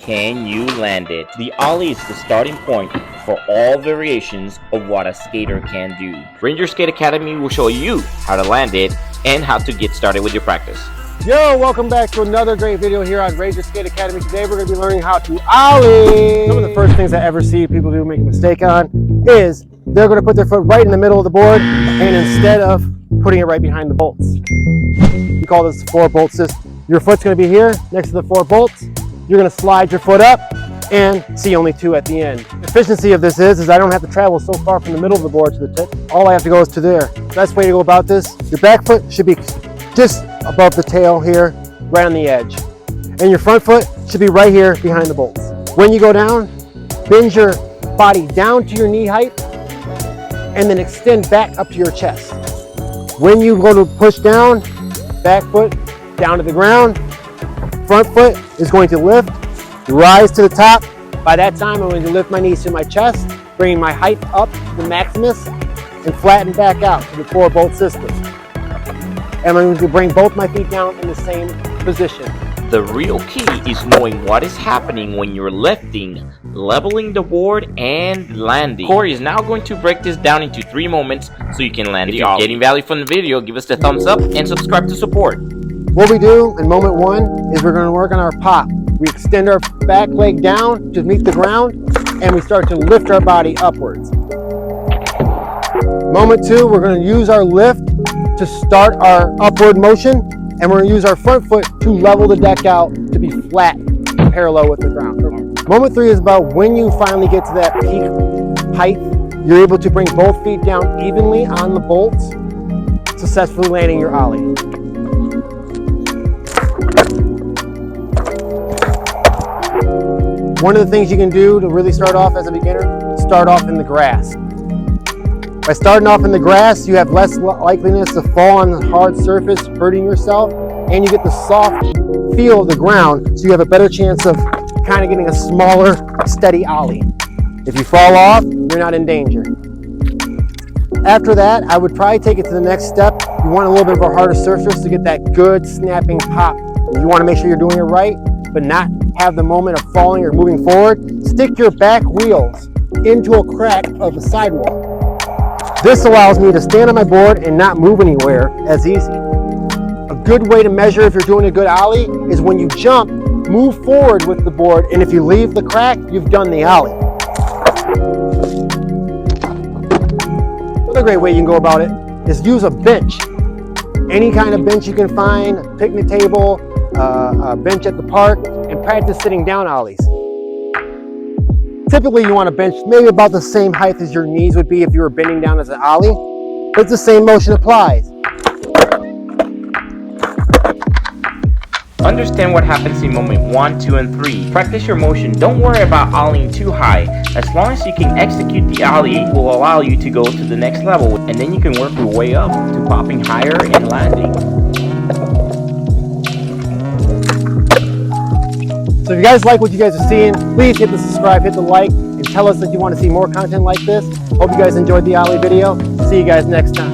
can you land it? The Ollie is the starting point for all variations of what a skater can do. Ranger Skate Academy will show you how to land it and how to get started with your practice. Yo, welcome back to another great video here on Ranger Skate Academy. Today we're going to be learning how to Ollie. Some of the first things I ever see people do make a mistake on is they're going to put their foot right in the middle of the board, and instead of putting it right behind the bolts. We call this the 4-bolt system. Your foot's going to be here next to the 4 bolts. You're going to slide your foot up and see only 2 at the end. The efficiency of this is I don't have to travel so far from the middle of the board to the tip. All I have to go is to there. Best way to go about this, your back foot should be just above the tail here, right on the edge. And your front foot should be right here behind the bolts. When you go down, bend your body down to your knee height and then extend back up to your chest. When you go to push down, back foot down to the ground, front foot is going to lift, rise to the top. By that time, I'm going to lift my knees to my chest, bringing my height up to the maximus and flatten back out to the 4-bolt system. And I'm going to bring both my feet down in the same position. The real key is knowing what is happening when you're lifting, leveling the board, and landing. Cory is now going to break this down into 3 moments so you can land. If you're getting value from the video, give us the thumbs up and subscribe to support. What we do in moment 1 is we're going to work on our pop. We extend our back leg down to meet the ground, and we start to lift our body upwards. Moment 2, we're going to use our lift to start our upward motion, and we're going to use our front foot to level the deck out to be flat, parallel with the ground. Moment 3 is about when you finally get to that peak height, you're able to bring both feet down evenly on the bolts, successfully landing your Ollie. One of the things you can do to really start off as a beginner, start off in the grass. By starting off in the grass, you have less likeliness to fall on the hard surface, hurting yourself, and you get the soft feel of the ground, so you have a better chance of kind of getting a smaller, steady Ollie. If you fall off, you're not in danger. After that, I would probably take it to the next step. You want a little bit of a harder surface to get that good snapping pop. You want to make sure you're doing it right, but not have the moment of falling or moving forward. Stick your back wheels into a crack of the sidewalk. This allows me to stand on my board and not move anywhere as easy. A good way to measure if you're doing a good Ollie is when you jump, move forward with the board, and if you leave the crack, you've done the Ollie. Another great way you can go about it is use a bench. Any kind of bench you can find, a picnic table, a bench at the park, and practice sitting down Ollies. Typically you want a bench maybe about the same height as your knees would be if you were bending down as an Ollie, but the same motion applies. Understand what happens in moment 1, 2, and 3. Practice your motion. Don't worry about ollieing too high. As long as you can execute the Ollie, it will allow you to go to the next level, and then you can work your way up to popping higher and landing. So if you guys like what you guys are seeing, please hit the subscribe, hit the like, and tell us that you want to see more content like this. Hope you guys enjoyed the Ollie video. See you guys next time.